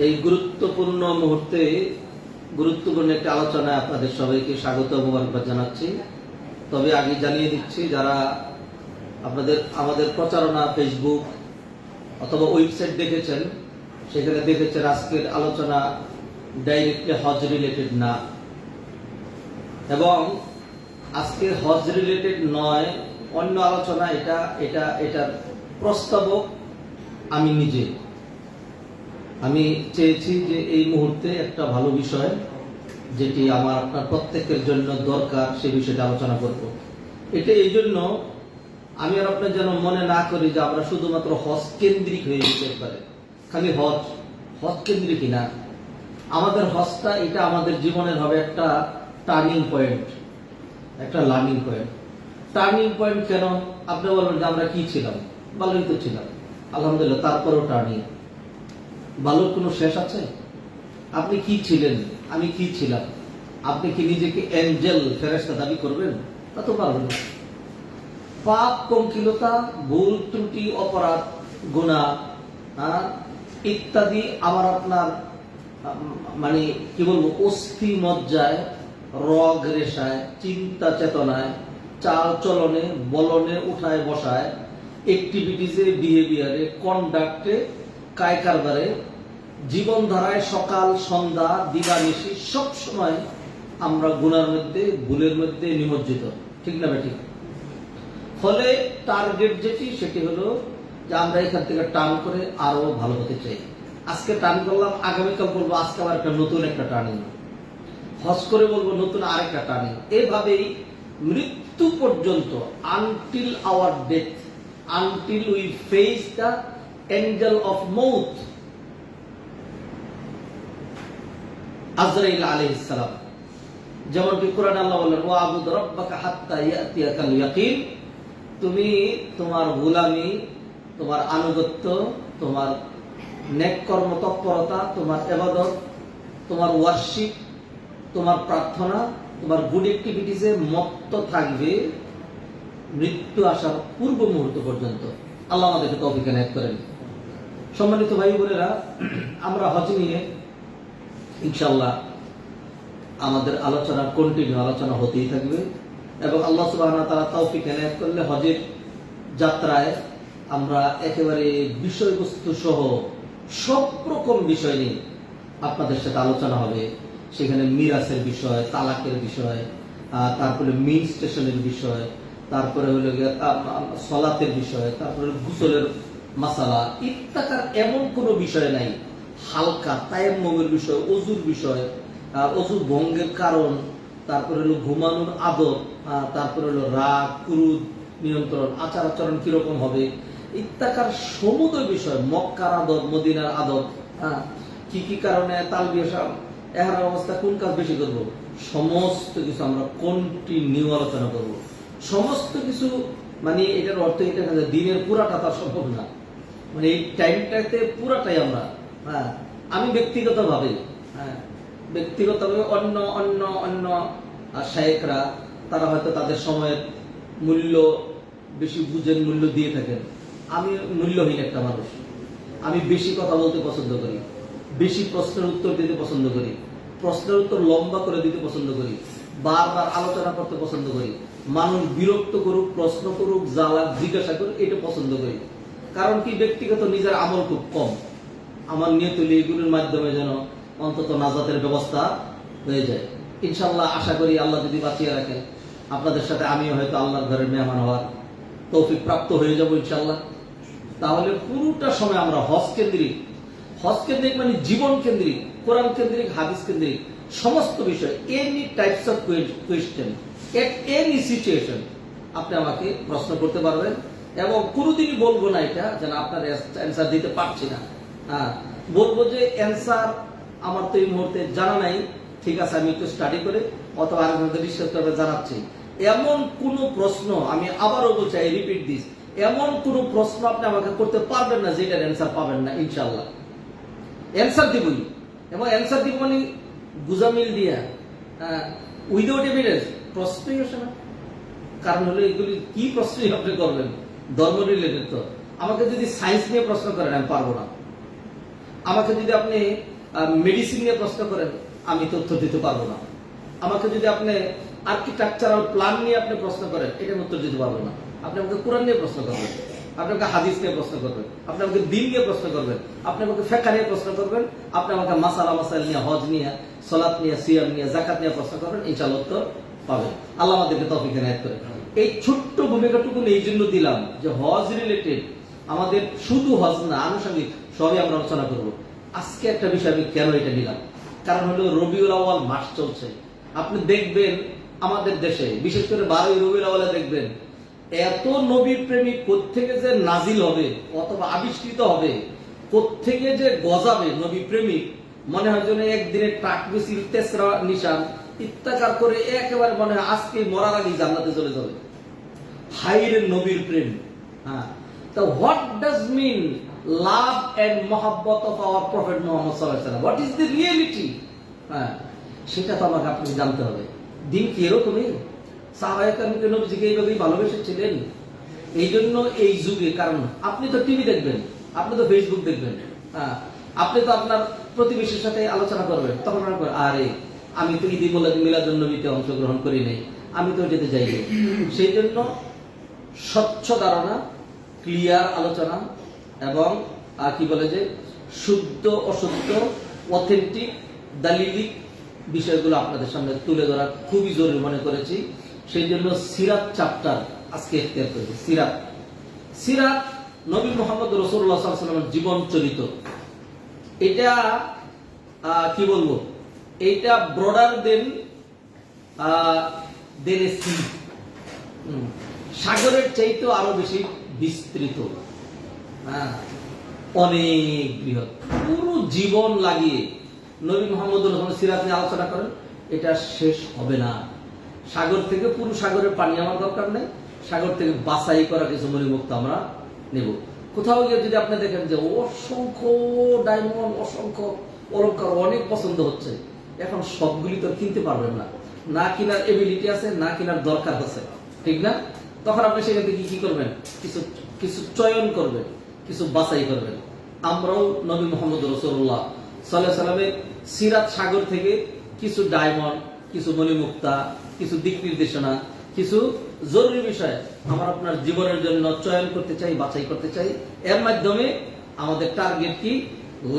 এই গুরুত্বপূর্ণ মুহূর্তে গুরুত্বপূর্ণ একটি আলোচনায় আপনাদের সবাইকে স্বাগত ও মোবারকবাদ জানাচ্ছি। তবে আগে জানিয়ে দিচ্ছি, যারা আমাদের প্রচারণা ফেসবুক অথবা ওয়েবসাইট দেখেছেন, সেখানে দেখেছেন আজকের আলোচনা ডাইরেক্টলি হজ রিলেটেড না, এবং আজকে হজ রিলেটেড নয়, অন্য আলোচনা। এটার প্রস্তাবক আমি নিজে। আমি চেয়েছি যে এই মুহূর্তে একটা ভালো বিষয়, যেটি আপনার প্রত্যেকের জন্য দরকার, সেই বিষয়টা আলোচনা করব। এটা এই জন্য আমি আর আপনার যেন মনে না করি যে আমরা শুধুমাত্র হজ কেন্দ্রিক হয়ে যেতে পারে, খালি হজ কেন্দ্রিকই না। আমাদের হজটা এটা আমাদের জীবনের হবে একটা টার্নিং পয়েন্ট, একটা লার্নিং পয়েন্ট। টার্নিং পয়েন্ট কেন? আপনি বলবেন যে আমরা কি ছিলাম, ভালোই তো ছিলাম, আলহামদুলিল্লাহ, তারপরেও টার্নিং। ভালোর কোনো শেষ আছে? আপনি কি ছিলেন, আমি কি ছিলাম? আপনি কি নিজেকে এঞ্জেল, ফেরেশতা দাবি করবেন? তা তো পারবেন না। পাপ, পঙ্কিলতা, ভুল ত্রুটি, অপরাধ, গুনাহ ইত্যাদি আমার আপনার মানে কি বলবো, অস্থি মজ্জায়, রগ রেশায়, চিন্তা চেতনায়, চাল চলনে, বলনে, উঠায় বসায়, অ্যাক্টিভিটিসে, বিহেভিয়ারে, কন্ডাক্টে, কায় কারবারে, জীবনধারায়, সকাল সন্ধ্যা দিবানিশি সব সময় আমরা গুনার মধ্যে, ভুলের মধ্যে নিমজ্জিত, ঠিক না বেঠিক? ফলে টার্গেট যেটি, সেটি হলো যে আমরা এখান থেকে টার্ন করে আরো ভালো হতে চাই। আজকে টার্ন করলাম, আগামীকাল বলবো আজকে আবার একটা নতুন একটা টার্নিং, হজ করে বলবো নতুন আরেকটা টার্নিং। এভাবেই মৃত্যু পর্যন্ত, until our death, until we face the angel of মৌত, আজরাইল আলাইহিস সালাম। যেমনটি কোরআনে আল্লাহ বলেন, ওয়া আবুদ রাব্বাকা হাত্তা ইয়াতিয়াকাল ইয়াকিন। তুমি তোমার গোলামি, তোমার আনুগত্য, তোমার নেক কর্ম তৎপরতা, তোমার ইবাদত, তোমার ওয়ারশিপ, তোমার প্রার্থনা, তোমার গুড অ্যাক্টিভিটিসে মত্ত থাকবে মৃত্যু আসার পূর্ব মুহূর্ত পর্যন্ত। আল্লাহ আমাদেরকে তৌফিক এনায়েত করেন। সম্মানিত ভাই বোনেরা, আমরা হজ নিয়ে ইনশাআল্লাহ আমাদের আলোচনা কন্টিনিউ আলোচনা হতেই থাকবে, এবং আল্লাহ সুবহানাহু ওয়া তাআলা তৌফিক এনায়েত করলে হজের যাত্রায় আমরা একেবারে বিষয়বস্তু সহ সব রকম বিষয় নিয়ে আপনাদের সাথে আলোচনা হবে। সেখানে মিরাসের বিষয়, তালাকের বিষয়, তারপরে মিল স্টেশনের বিষয়, তারপরে হলো সলাতের বিষয়, তারপরে গোসলের মাসালা ইত্যাকার এমন কোনো বিষয় নাই। হালকা তায়াম্মুমের বিষয়, অজুর বিষয়, অজু ভঙ্গের কারণ, তারপরে হলো ঘুমানোর আদব, তারপরে হলো রাগ, ক্রোধ নিয়ন্ত্রণ, আচার আচরণ কিরকম হবে ইত্যাকার সমুদয় বিষয়, মক্কার আদব, মদিনার আদব, কি কি কারণে তালবিয়া এহার অবস্থা, কোন কাজ বেশি করব, সমস্ত কিছু আমরা কন্টিনিউ আলোচনা করব। সমস্ত কিছু মানে এটার অর্থ এটা দিনের পুরাটা তার সম্ভব না, মানে এই টাইমটাতে পুরাটাই আমরা আমি ব্যক্তিগতভাবে অন্য অন্য অন্য শায়েখরা তারা হয়তো তাদের সময়ের মূল্য বেশি বুঝেন, মূল্য দিয়ে থাকেন। আমি মূল্যহীন একটা মানুষ। আমি বেশি কথা বলতে পছন্দ করি, বেশি প্রশ্নের উত্তর দিতে পছন্দ করি, প্রশ্নের উত্তর লম্বা করে দিতে পছন্দ করি, বারবার আলোচনা করতে পছন্দ করি, মানুষ বিরক্ত করুক, প্রশ্ন করুক, জ্বালাক, জিজ্ঞাসা করুক, এটা পছন্দ করি। কারণ কি, ব্যক্তিগত নিজের আমল খুব কম। আমার নিয়ত হলে এগুলোর মাধ্যমে যেন অন্তত নাজাতের ব্যবস্থা হয়ে যায়। ইনশাআল্লাহ আশা করি আল্লাহ যদি বাঁচিয়ে রাখেন, আপনাদের সাথে আমিও হয়তো আল্লাহর ঘরের মেহমান হওয়ার তৌফিক প্রাপ্ত হয়ে যাব ইনশাআল্লাহ। তাহলে পুরোটা সময় আমরা হজ কেন্দ্রিক মানে জীবন কেন্দ্রিক, কোরআন কেন্দ্রিক, হাদিস কেন্দ্রিক সমস্ত বিষয়, any types of question, at any situation আপনি আমাকে প্রশ্ন করতে পারবেন, এবং কোনোদিনই বলবো না এটা যেন আপনার অ্যান্সার দিতে পারছি না। বলবো যে অ্যান্সার আমার তো এই মুহূর্তে জানা নাই, ঠিক আছে, আমি একটু স্টাডি করে অথবা আরেকজনকে রিসার্চ করে জানাচ্ছি। এমন কোন প্রশ্ন, আমি আবারও বলছি, আই রিপিট দিস, এমন কোন প্রশ্ন আপনি আমাকে করতে পারবেন না যেটার অ্যান্সার পাবেন না। ইনশাআল্লাহ অ্যান্সার দিবই, এবং অ্যান্সার দিব মানে গুজামিল দিয়া, উইদাউট এভিডেন্স প্রশ্নই আসে না। কারণ হলো এগুলি কি প্রশ্নই আপনি করবেন, ধর্ম রিলেটেড। তো আমাকে যদি সায়েন্স নিয়ে প্রশ্ন করেন আমি পারবো না, আমাকে যদি আপনি মেডিসিন নিয়ে প্রশ্ন করেন, আমি তো উত্তর দিতে পারবো না। আমাকে যদি আপনি আর্কিটেকচারাল প্ল্যান নিয়ে আপনি প্রশ্ন করেন, এটার উত্তর দিতে পারবো না। আপনি আমাকে কোরআন নিয়ে প্রশ্ন করবেন, আপনি আমাকে হাদিস নিয়ে প্রশ্ন করবেন, আপনি আমাকে দিন নিয়ে প্রশ্ন করবেন, আপনি আমাকে ফিকহ নিয়ে প্রশ্ন করবেন, আপনি আমাকে মাসাইল নিয়ে, হজ নিয়ে, সালাত নিয়ে, সিয়াম নিয়ে, যাকাত নিয়ে প্রশ্ন করবেন, ইনশাআল্লাহ উত্তর পাবেন। আল্লাহ আমাদেরকে তৌফিক এনায়েত করে। এই ছোট্ট ভূমিকাটুকু এই জন্য দিলাম যে হজ রিলেটেড আমাদের শুধু হজ না, আনুষঙ্গিক সবই আমরা আলোচনা করব। আজকে একটা বিষয় আমি কেন এটা নিলাম, কারণ হলো রবিউল আউয়াল মাস চলছে। আপনি দেখবেন আমাদের দেশে বিশেষ করে 12ই রবিউল আউয়ালে দেখবেন এত নবীর প্রেমিক কোত্থেকে যে নাজিল হবে অথবা আবিষ্কৃত হবে, কোত্থেকে যে গজাবে নবী প্রেমিক, মনে হয় যেন একদিনের ট্রাক মিছিল, তেসরা নিশান ইত্যাকার করে একেবারে মনে হয় আজকে মরার আগেই জান্নাতে চলে যাবে। হাইরে নবীর প্রেম। হ্যাঁ, তো what does mean love and মহাব্বত অফ আওয়ার প্রফেট মুহাম্মদ সাল্লাল্লাহু আলাইহি ওয়াসাল্লাম, হোয়াট ইজ দ্য রিয়েলিটি? হ্যাঁ, সেটা তো আমাকে আপনি জানতে হবে। দিন কি এরকমই? সাহাবায়ে কেরামকে নবীজিকে এইভাবেই ভালোবেসেছিলেন। এই জন্য এই যুগে, কারণ আপনি তো টিভি দেখবেন, আপনি তো ফেসবুক দেখবেন, হ্যাঁ, আপনি তো আপনার প্রতিবেশীর সাথে আলোচনা করবেন, তখন আরে আমি তো ঈদ মিলাদুন নবীতে অংশগ্রহণ করি নাই, আমি তো এটাতে যাই না। সেই জন্য স্বচ্ছ ধারণা, ক্লিয়ার আলোচনা এবং কি বলে যে শুদ্ধ অশুদ্ধ অথেন্টিক দালিলিক বিষয়গুলো আপনাদের সামনে তুলে ধরা খুবই জরুরি মনে করেছি। সেই জন্য সিরাত চ্যাপ্টার আজকে এখতিয়ার করেছি। সিরাত নবী মুহাম্মদ রাসূলুল্লাহ সাল্লাল্লাহু আলাইহি ওয়াসাল্লামের জীবন চরিত। এটা কি বলবো, এটা ব্রডার দেন সি, সাগরের চাইতেও আরো বেশি বিস্তৃত, অনেক বৃহৎ। পুরো জীবন লাগিয়ে নবী মুহাম্মদ রাসূলুল্লাহ সিরাত নিয়ে আলোচনা করেন, এটা শেষ হবে না। সাগর থেকে পুরো সাগরের পানি আমার দরকার নেই, সাগর থেকে বাছাই করা কিছু মণিমুক্ত আমরা নেব। কোথাও গিয়ে যদি আপনি দেখেন যে অসংখ্য ডায়মন্ড, অসংখ্য অলংকার অনেক পছন্দ হচ্ছে, এখন সবগুলি তো কিনতে পারবেন না, না কেনার এবিলিটি আছে, না কেনার দরকার আছে, ঠিক না? তখন আপনি সেখান থেকে কি করবেন? কিছু কিছু চয়ন করবেন, কিছু বাছাই করবেন। আমরাও নবী মুহাম্মদ রাসূলুল্লাহ সাল্লাল্লাহু আলাইহি ওয়াসাল্লামের সিরাত সাগর থেকে কিছু ডায়মন্ড, কিছু মণিমুক্তা, কিছু দিক নির্দেশনা, কিছু জরুরি বিষয় আমার আপনার জীবনের জন্য চয়ন করতে চাই, বাছাই করতে চাই। এর মাধ্যমে আমাদের টার্গেট কি?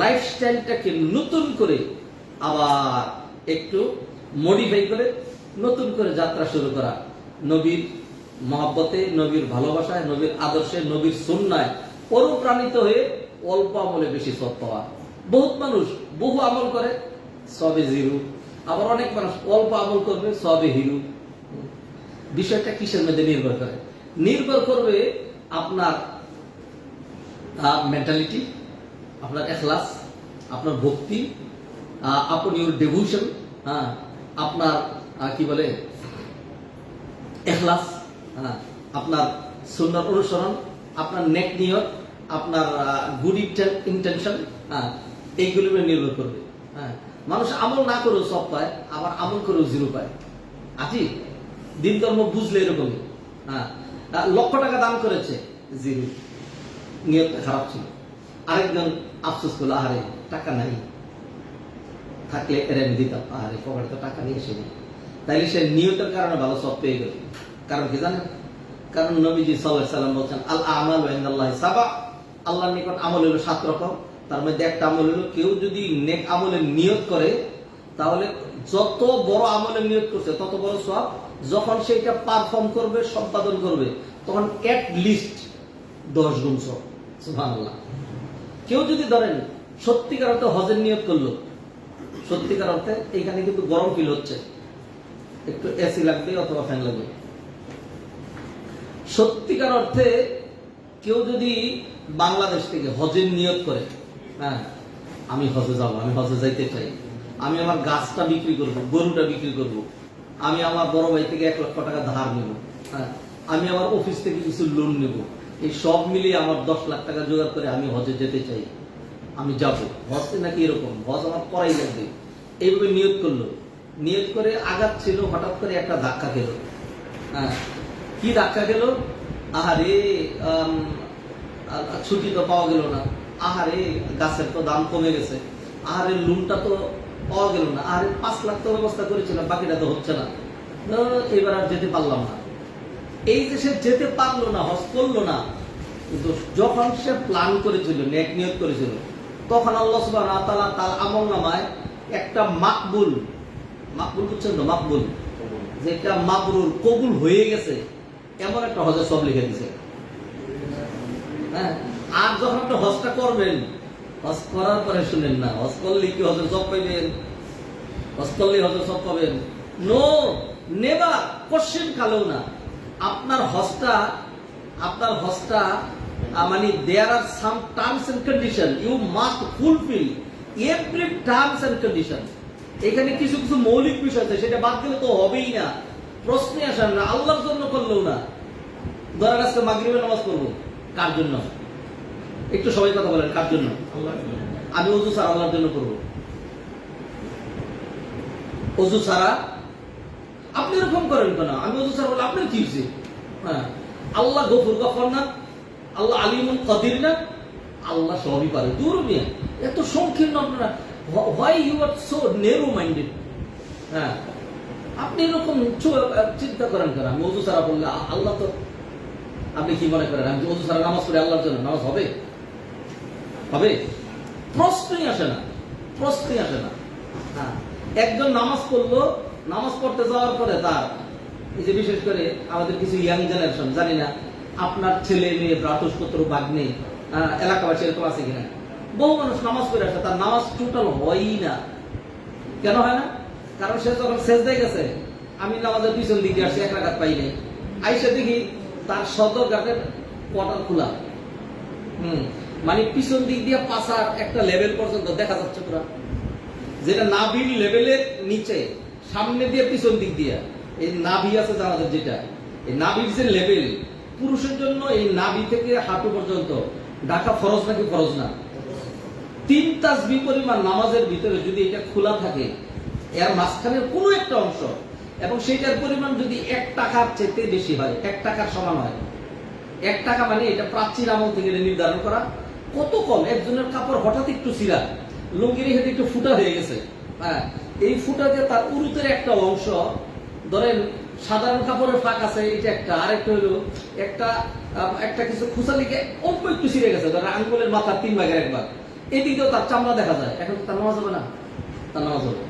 লাইফস্টাইলটাকে নতুন করে আবার একটু মডিফাই করে নতুন করে যাত্রা শুরু করা, নবীর মহব্বতে, নবীর ভালোবাসায়, নবীর আদর্শে, নবীর সুন্নায় অনুপ্রাণিত হয়ে অল্প আমলে বেশি সওয়াব পাওয়া। বহুত মানুষ বহু আমল করে, সবে জিরো। আবার অনেক মানুষ অল্প আমল করবে, সবে হিরো। বিষয়টা কিসের মধ্যে নির্ভর করে? নির্ভর করবে আপনার মেন্টালিটি, আপনার ইখলাস, আপনার ভক্তি, আপন ইউর ডেভোশন, আপনার কি বলে ইখলাস, আপনার সুন্নাত অনুসরণ, আপনার নেক নিয়ত, আপনার গুড ইন্টেনশন, এইগুলোর উপর নির্ভর করবে। মানুষ আমল না করেও সব পায়, আবার আমল করেও জিরো পায়। আজি দিন ধর্ম বুঝলে এরকমই। লক্ষ টাকা দান করেছে, জিরো, নিয়তটা খারাপ ছিল। আরেকজন আফসোস করলো, আহারে টাকা নাই, থাকলে এর আমি দিতাম, আহারে পকেটে তো টাকা নিয়ে এসে নেই। তাইলে সে নিয়তের কারণে ভালো সব পেয়ে গেল। কারণ কি জানেন? কারণ নবীজি সাল্লাল্লাহু আলাইহি ওয়াসাল্লাম বলছেন, আল আমালু ইনদাল্লাহি সাবা, আল্লাহর নিকট আমল হলো 7 রকম। তার মধ্যে একটা আমল হলো, কেউ যদি নেক আমলের নিয়ত করে, তাহলে যত বড় আমলের নিয়ত করছে তত বড় সওয়াব। যখন সেটা পারফর্ম করবে, সম্পাদন করবে, তখন এট লিস্ট 10 গুণ সওয়াব। সুবহানাল্লাহ। কেউ যদি ধরেন সত্যিকার অর্থে হজের নিয়ত করলো, সত্যিকার অর্থে এইখানে কিন্তু গরম ফিল হচ্ছে, একটু এসি লাগবে অথবা ফ্যান লাগবে। সত্যিকার অর্থে কেউ যদি বাংলাদেশ থেকে হজের নিয়ত করে, আমি হজে যাব, আমি হজে যাইতে চাই, আমি আমার গাছটা বিক্রি করব, গরুটা বিক্রি করব, আমি আমার বড় ভাই থেকে 1 লক্ষ টাকা ধার নেব, আমি আমার অফিস থেকে কিছু লোন নেব, এই সব মিলিয়ে আমার 10 লাখ টাকা জোগাড় করে আমি হজে যেতে চাই, আমি যাব। হজ নাকি এরকম, হজ আমার করাই লাগবে, এইভাবে নিয়ত করলো। নিয়ত করে আগাচ্ছিল, হঠাৎ করে একটা ধাক্কা খেলো। কি ধাক্কা খেলো? আহারে ছুটি তো পাওয়া গেল না, আহারে গাছের তো দাম কমে গেছে, আহারে লোনটা তো পাওয়া গেল না, আহারে 5 লাখ তো ব্যবস্থা করেছিলাম, বাকিটা তো হচ্ছে না, এবার আর যেতে পারলাম না। এই যে সে যেতে পারলো না, হজ করলো না, কিন্তু যখন সে প্ল্যান করেছিল, নেক নিয়ত করেছিল, তখন আল্লাহ সুবহানাহু ওয়া তাআলা তার আমলনামায় একটা মাকবুল, মাকবুল বুঝছেন তো, মাকবুল যেটা মাবরুর, কবুল হয়ে গেছে এমন একটা হজের সব লিখে দিছে। হ্যাঁ, আর যখন আপনি হজটা করবেন, হজ করার পরে শুনেন না হজ করলে কি হজের সব পাইবেন, হজ করলে হজের সব পাবেন, নো, নেভার, কোশ্চেন কালেও না। আপনার হজটা মানে there are some terms and condition, you must fulfil every terms and condition. এখানে কিছু কিছু মৌলিক বিষয় আছে, সেটা বাদ দিলে তো হবেই না, প্রশ্নই আসে না, আল্লাহর জন্য করলেও না। ধরেন আজকে মাগরিবের নামাজ পড়বো, কার জন্য? একটু সবাই কথা বলেন, কার জন্য? আমি ওযু ছাড়া আল্লাহর জন্য করবো। ওযু ছাড়া আপনি এরকম করেন কেন? আমি ওযু ছাড়া বলে আপনার কি হয়েছে? হ্যাঁ, আল্লাহ গফুর গফর না, আল্লাহ আলিমুল কাদির না, আল্লাহ সবই পারে। দূর মিয়া, এত সংকীর্ণ আপনারা, why you are so narrow minded? হ্যাঁ, আপনি এরকম চিন্তা করেন কেন? আমি ওযু ছাড়া বললে আল্লাহ তো, আপনি কি মনে করেন আমি ওযু ছাড়া নামাজ পড়ি আল্লাহর জন্য, নামাজ হবে? হবে? প্রশ্নই আসে না, প্রশ্নই আসে না। হ্যাঁ, একজন নামাজ পড়লো, নামাজ পড়তে যাওয়ার পরে তার এই যে বিশেষ করে আমাদের কিছু ইয়াং জেনারেশন, জানি না আপনার ছেলে মেয়ে ভ্রাতুষ্পুত্র বাগ্নে এলাকাবাসী এরকম আছে কিনা, বহু মানুষ নামাজ পড়ে আসে, তার নামাজ টোটাল হয়ই না। কেন হয় না? কারণ সে যখন সেজদায় গেছে, আমি নামাজের পিছন দিকে আসছি, 1 রাকাত পাই নাই, আইসা দেখি তার সদর গাটের পর্দা খোলা, মানে পিছন দিক দিয়ে পাশার একটা লেভেল পর্যন্ত দেখা যাচ্ছে পুরা, যেটা নাভির লেভেলের নিচে, সামনে দিয়ে পিছন দিক দিয়ে এই নাভি আছে আমাদের, যেটা এই নাভির যে লেভেল, পুরুষের জন্য এই নাভি থেকে হাঁটু পর্যন্ত ঢাকা ফরজ নাকি ফরজ না? 3 তাসবিহ পরিমাণ নামাজের ভিতরে যদি এটা খোলা থাকে, এর মাঝখানের কোনো একটা অংশ, এবং সেইটার পরিমাণ যদি 1 টাকার চেয়ে বেশি হয়, 1 টাকার সমান হয়, 1 টাকা মানে এটা প্রাচীন আমল থেকে নির্ধারণ করা, কত কম, একজনের কাপড় হঠাৎ একটু ছিঁড়া, লুঙ্গির হেঁটে একটু ফুটা হয়ে গেছে, হ্যাঁ, এই ফুটাতে তার উরুতের একটা অংশ, ধরেন সাধারণ কাপড়ের ফাঁক আছে, এটা একটা, আরেকটা হলো একটা কিছু খুচা লিখে অল্প একটু ছিঁড়ে গেছে, ধরেন আঙ্গুলের মাথার 3 ভাগের 1 ভাগ, এদিকেও তার চামড়া দেখা যায়, এখন তার নামাজ হবে না? তার নামাজ হবে।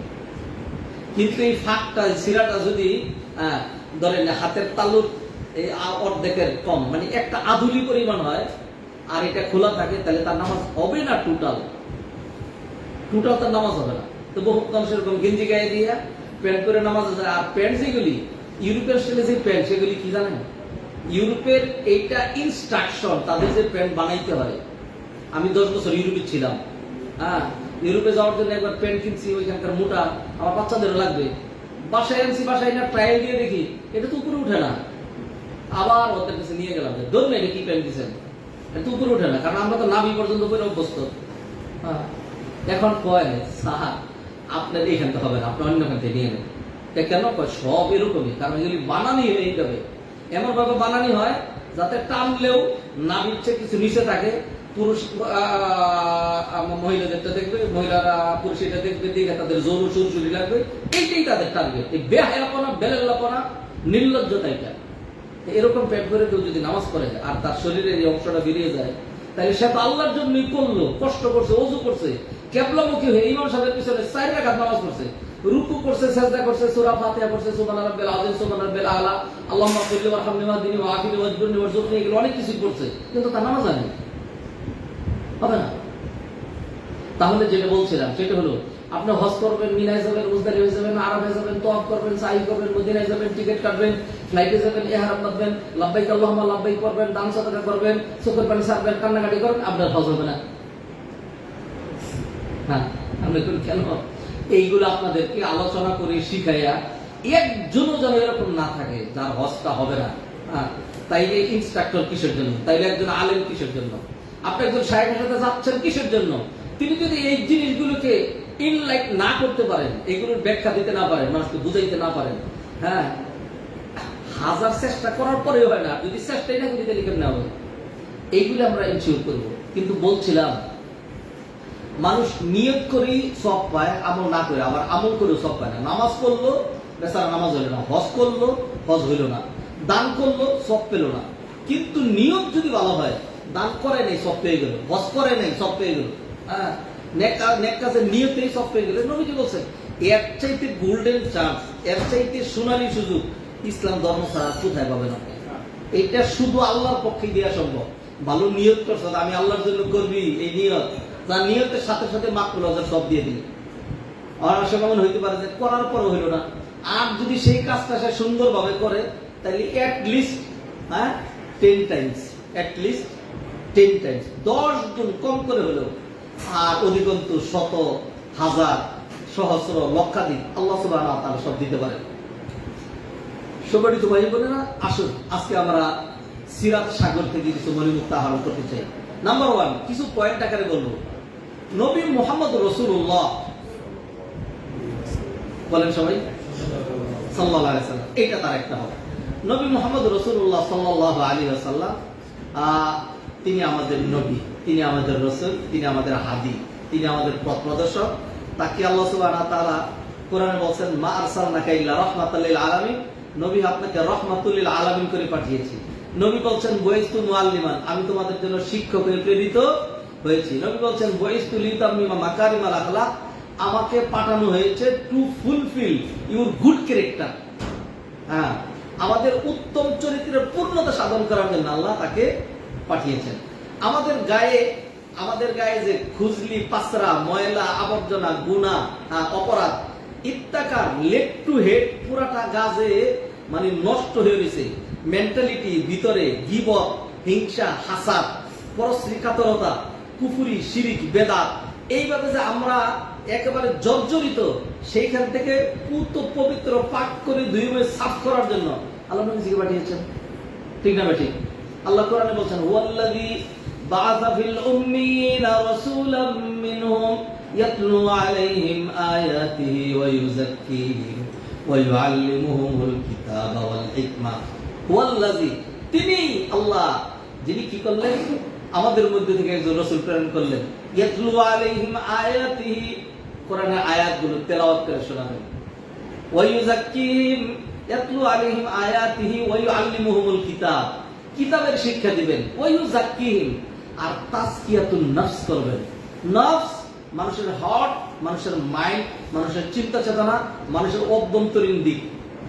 কিন্তু এই ফাঁকটা, ছিঁড়াটা যদি ধরেন হাতের তালুর এই অর্ধেকের কম, মানে একটা আধুলি পরিমাণ হয়, আর এটা খোলা থাকে, তাহলে তার নামাজ হবে না, টোটাল তার নামাজ হবে না। তো বহু মানুষ এরকম গেঞ্জি গায়ে দিয়ে প্যান্ট করে নামাজ আছে। আর প্যান্ট যেগুলি ইউরোপের স্টাইলে যে প্যান্ট, সেগুলি কি জানেন? ইউরোপের এইটা ইনস্ট্রাকশন, তাদের যে প্যান্ট বানাইতে হয়। আমি 10 বছর ইউরোপে ছিলাম, হ্যাঁ, ইউরোপে যাওয়ার জন্য একবার প্যান্ট কিনছি, ওইখানকার মোটা, আমার বাচ্চাদেরও লাগবে, বাসায় আনছি, বাসায় না ট্রায়াল দিয়ে দেখি এটা তো উপরে উঠে না, আবার ওদের কাছে নিয়ে গেলাম, ধরুন এটা কি প্যান্ট দিচ্ছেন, এটা তো উপরে উঠে না, কারণ আমরা তো নাভি পর্যন্ত করে অভ্যস্ত। হ্যাঁ, এখন কয় স্যার আপনার এখান থেকে হবে না, আপনি অন্যখান থেকে নিয়ে নেন। কেন কয়? সব এরকমই, কারণ এগুলি বানানি এইভাবে, এমন ভাবে বানানি হয় যাতে টানলেও নাভির চেয়ে কিছু নিচে থাকে, পুরুষ মহিলাদেরটা দেখবে, মহিলারা পুরুষ এটা দেখবে, দেখে তাদের জোর সুরসুরি লাগবে, এইটাই তাদের টার্গেট। এই বেহায়াপনা, বেলেল্লাপনা, নির্লজ্জতা, এটা এরকম প্যান্ট করে কেউ যদি নামাজ পড়ে আর তার শরীরের এই অংশটা বেরিয়ে যায়, তাহলে সে তো আল্লাহর জন্যই করলো, কষ্ট করছে, ওযু করছে, কেবলামুখী হয়ে ইমাম সাহেবের পিছনে 4 রাকাত নামাজ পড়ছে, রুকু করছে, সিজদা করছে, সূরা ফাতিহা পড়ছে, সুবহান রাব্বিল আযীম, সুবহান রাব্বিল আলা, আল্লাহুম্মা সাল্লি ওয়া সাল্লিম ওয়া দিনি ওয়া আখিরি ওয়াজবুরনি ওয়ারজুকনি, এগুলো অনেক কিছু করছে, কিন্তু তার নামাজ হয়নি, হবে না। তাহলে যেটা বলছিলাম সেটা হলো, আপনি হজ করবেন, মিনায় যাবেন, মুজদালিফায় যাবেন, আরাফায় যাবেন, তাওয়াফ করবেন, সাই করবেন, মদিনায় যাবেন, টিকিট কাটবেন, ফ্লাইটে যাবেন, ইহরাম বাঁধবেন, লাব্বাইক আল্লাহুম্মা লাব্বাইক করবেন, দান সাদাকা করবেন, চোখের পানি ছাড়বেন, কান্নাকাটি করবেন, আপনার হজ হবে না। হ্যাঁ, আমরা কেন এইগুলো আপনাদেরকে আলোচনা করে শিখাইয়া একজনও যেন এরকম না থাকে যার হজটা হবে না। হ্যাঁ, তাইলে ইনস্ট্রাক্টর কিসের জন্য? তাইলে একজন আলেম কিসের জন্য? আপনি একজন সাহেবের সাথে যাচ্ছেন কিসের জন্য? তিনি যদি এই জিনিসগুলোকে ইনলাইট না করতে পারেন, এগুলোর ব্যাখ্যা দিতে না পারেন, মানুষকে বুঝাইতে না পারেন, হ্যাঁ, 1000 চেষ্টা করার পরেও হয় না, যদি চেষ্টাই না করি তাহলে কেমন হবে? এইগুলো আমরা ইনশিওর করবো। কিন্তু বলছিলাম মানুষ নিয়ত করেই সব পায়, আমল না করে, আবার আমল করেও সব পায় না। নামাজ পড়লো, বেচারা নামাজ হইল না, হজ করলো, হজ হইল না, দান করলো, সব পেল না। কিন্তু নিয়ত যদি ভালো হয়, দান করে নাই, সব পেয়ে গেল, হজ করে নাই, সব পেয়ে গেল, হ্যাঁ, নেক কাজের নিয়তেই সব পেয়ে গেল। নবীজি বলছেন এর চাইতে গোল্ডেন চান্স, এর চাইতে সোনালী সুযোগ ইসলাম ধর্ম ছাড়া কোথায় পাবেন আপনি? এটা শুধু আল্লাহর পক্ষে দেওয়া সম্ভব। ভালো নিয়ত করছো, আমি আল্লাহর জন্য করবি, এই নিয়ত, তার নিয়তের সাথে সাথে মাকবুল হজের সব দিয়ে দিল। আর আসলে এমন হইতে পারে যে করার পর হইল না, আর যদি সেই কাজটা সে সুন্দরভাবে করে, তাহলে অ্যাটলিস্ট 10 টাইমস, অ্যাটলিস্ট 10 টাইমস, 10 গুণ কম করে হলেও, আর অধিকন্তু শত, হাজার, সহস্র, লক্ষাধিক আল্লাহ সুবহানাহু ওয়া তাআলা সব দিতে পারেন। সম্মানিত ভাই বোনেরা, আসুন আজকে আমরা সিরাত সাগর থেকে কিছু মণিমুক্ত আহরণ করতে চাই। নাম্বার 1, কিছু পয়েন্ট আকারে বলবো। নবী মুহাম্মদ রাসূলুল্লাহ, বলেন সবাই সাল্লাল্লাহু আলাইহি ওয়াসাল্লাম, এটা তার একটা হবে। নবী মুহাম্মদ রাসূলুল্লাহ সাল্লাল্লাহু আলাইহি ওয়াসাল্লাম, তিনি আমাদের নবী, তিনি আমাদের রাসূল, তিনি আমাদের হাদী, তিনি আমাদের পথ প্রদর্শক। তাকে আল্লাহ সুবহানাহু ওয়া তাআলা কোরআনে বলেন, মা আরসালনাকা ইল্লা রাহমাতাল লিল আলামিন, নবী আপনাকে রহমাতুল লিল আলামিন করে পাঠিয়েছি। নবী বলছেন বুইস্তু মুআল্লিমান, আমি তোমাদের জন্য শিক্ষক হয়ে প্রেরিত হয়েছি। নবী বলছেন বুইস্তু লিতাম্মিমা মাকারিমাল আখলাক, আমাকে পাঠানো হয়েছে two fulfil your good character. হ্যাঁ, আমাদের উত্তম চরিত্রের পূর্ণতা সাধন করার জন্য আল্লাহ তাকে পাঠিয়েছেন। আমাদের গায়ে যে খুজলি, পাসরা, ময়লা, আবর্জনা, গুনাহ, অপরাধ, ইত্তাকার, লেগ টু হেড পুরাটা গাজে মানে নষ্ট হয়ে গেছে। মেন্টালিটি ভিতরে গীবত, হিংসা, হাসাদ, পরশ্রীকাতরতা, কুফরি, শিরিক, বেদাত, এইভাবে যে আমরা একেবারে জর্জরিত, সেইখান থেকে পুত পবিত্র পাক করে ধুয়ে সাফ করার জন্য আল্লাহ নবীকে পাঠিয়েছেন। ঠিক না ঠিক? আল্লাহ কোরআনে বলছেন ওয়াল্লাযী বাআসা ফিল উম্মিয়িনা রাসূলাম মিনহুম ইয়াতলু আলাইহিম আয়াতিহি ওয়া ইউযাক্কিহিম ওয়া ইউআল্লিমুহুমুল কিতাবা ওয়াল হিকমা। ওয়াল্লাযী, তিনি আল্লাহ, যিনি কি করলেন? আমাদের মধ্যে থেকে একজন রাসূল প্রেরণ করলেন। ইয়াতলু আলাইহিম আয়াতিহি, কোরআনের আয়াতগুলো তেলাওয়াত করে শোনাবেন। ওয়া ইউযাক্কিহিম, ইয়াতলু আলাইহিম আয়াতিহি ওয়া ইউআল্লিমুহুমুল কিতাব, কিতাবের শিক্ষা দিবেন। ওয়া ইউযাক্কিহিম, আর তাজকিয়াতুন নফস করবেন। নফস মানুষের হার্ট, মানুষের মাইন্ড, মানুষের চিন্তা চেতনা, মানুষের অভ্যন্তরীণ দিক,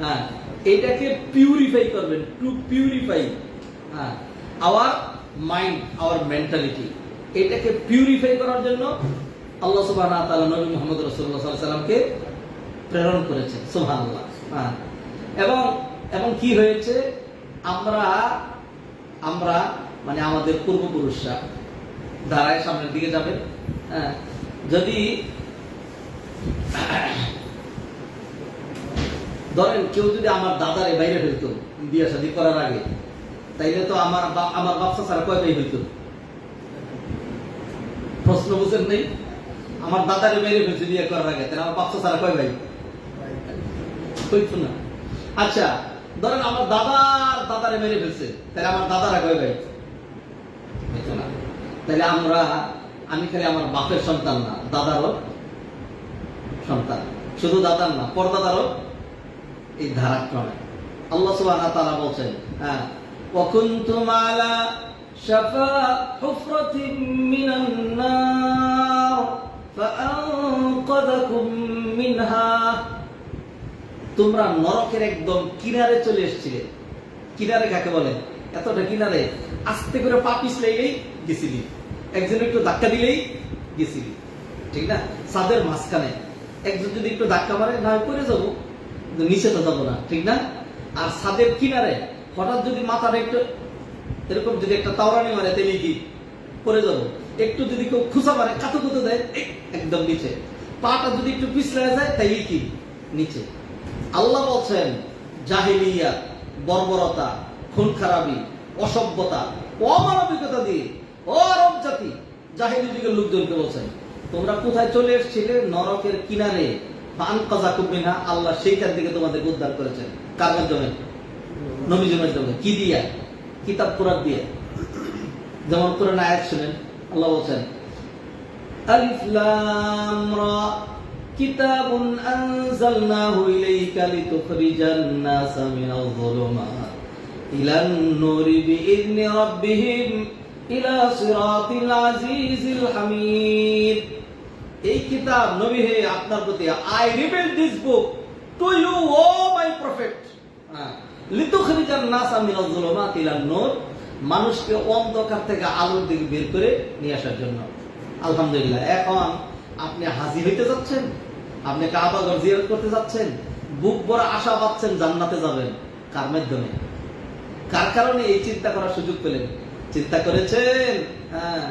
হ্যাঁ, এটাকে পিউরিফাই করবেন, to purify our mind, our mentality. এটাকে পিউরিফাই করার জন্য আল্লাহ সুবহানাহু ওয়া তাআলা নবী মুহাম্মদ রাসূলুল্লাহ সাল্লাল্লাহু আলাইহি ওয়াসাল্লামকে প্রেরণ করেছেন। সুবহানাল্লাহ। এবং কি হয়েছে, আমরা মানে আমাদের পূর্বপুরুষরা ধারায় সামনের দিকে যাবেন। যদি ধরেন কেউ যদি আমার দাদারে বাইরে ফেলতো বিয়ে শাদী করার আগে, তাইলে তো আমার বাচ্চা ছাড়া কয় ভাই হইতো? প্রশ্ন বুঝেন নেই? আমার দাদারে বাইরে ফেলছে বিয়ে করার আগে, তাহলে আমার বাচ্চা ছাড়া কয় ভাই হইতো না। আচ্ছা, ধরেন আমার দাদারে মেরে ফেলছে, তাহলে আমার দাদারা কয় ভাই হইতো না। তাহলে আমি খালি আমার বাপের সন্তান না, দাদারও সন্তান, শুধু দাদার না, পরদাদারও এই ধারাক্রমে। আল্লাহ সুবহানাহু ওয়া তাআলা বলছেন, হ্যাঁ, ওয়া কুনতুম আলা শাফা হুফরাতিন মিনান নার ফাআনকাযাকুম মিনহা, তোমরা নরকের একদম কিনারে চলে এসেছিলে। কিনারে কাকে বলে? এতটা কিনারে, আস্তে করে পা পিছলেই গেছিলি, একজন একটু ধাক্কা দিলেই গেছিলি, ঠিক না? ছাদের মাঝখানে একজন যদি একটু ধাক্কা মারে, না পড়ে যাবো, নিচে তো যাবো না, ঠিক না? আর ছাদের কিনারে হঠাৎ যদি মাথার একটু এরকম যদি একটা তাওরানি মারে, তাহলে কি পড়ে যাবো। একটু যদি কেউ খুঁচা মারে, কাতুকুতো দেয়, একদম নিচে। পাটা যদি একটু পিছলে যায়, তাইলে কি নিচে। আল্লাহ বলছেন জাহেলিয়াত, বর্বরতা, খুন খারাপি, অসভ্যতা, অমানবিকতা দিয়ে আরব জাতি জাহেলি যুগের লোকজনকে বলছেন তোমরা কোথায় চলে এসেছিলে? নরকের কিনারে। ফাআনকাযাকুম মিনহা, আল্লাহ সেইখান থেকে তোমাদের উদ্ধার করেছেন। কার মাধ্যমে? নবীজির মাধ্যমে। কি দিয়া? কিতাব কুরআন দিয়ে। যেমন কোরআন আয়াত শুনেন, আল্লাহ বলছেন আলিফ লাম রা কিতাবুন আনজালনাহু ইলাইকা লিতুখরিজান নাসা মিনাল যুলুমাত ইলান নূরি বিইذনি রাব্বিহিম ইলা সিরাতিল আজিজিল হামিদ। এই কিতাব নবী হে আপনার প্রতি, I reveal this book to you O my prophet লিতুখরিজান নাসা মিনাল যুলুমাত ইলান নূর, মানুষকে অন্ধকার থেকে আলোর দিকে বের করে নিয়ে আসার জন্য। আলহামদুলিল্লাহ, এখন আপনি হাজির হইতে যাচ্ছেন, আপনি কাবা ঘর জিয়ারত করতে যাচ্ছেন, বুক ভরা আশা পাচ্ছেন জান্নাতে যাবেন। কার মাধ্যমে, কার কারণে এই চিন্তা করার সুযোগ পেলেন? চিন্তা করেছেন? হ্যাঁ,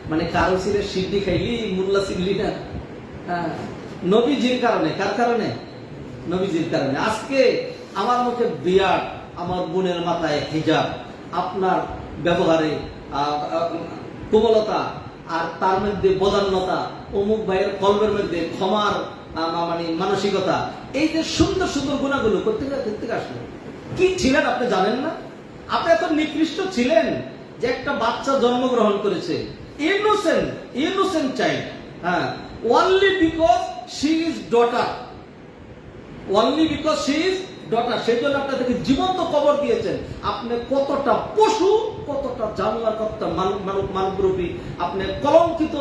মানে কারো ছিলে সিদ্ধি খাইলি মুল্লা ছিলি না। হ্যাঁ, নবীজির কারণে। কার কারণে? নবীজির কারণে। আজকে আমার মুখে বিয়ার, আমার বোনের মাথায় হিজাব, আপনার ব্যবহারে কোমলতা, আর তার মধ্যে বদান্যতা, অমুক ভাইয়ের কলবের মধ্যে ক্ষমার মানে মানসিকতা, এই যে সুন্দর সুন্দর গুণাগুলো করতে আসলো। কি ছিলেন আপনি জানেন না? আপনি এত নিকৃষ্ট ছিলেন যে একটা বাচ্চা জন্মগ্রহণ করেছে, ইনোসেন্ট চাইল্ড, হ্যাঁ, only because she is daughter, সেই জন্য আপনাদেরকে জীবন্ত কবর দিয়েছেন। আপনি কতটা পশু, কতটা জানোয়ার, কতটা মানবরূপী, আপনি কলঙ্কিত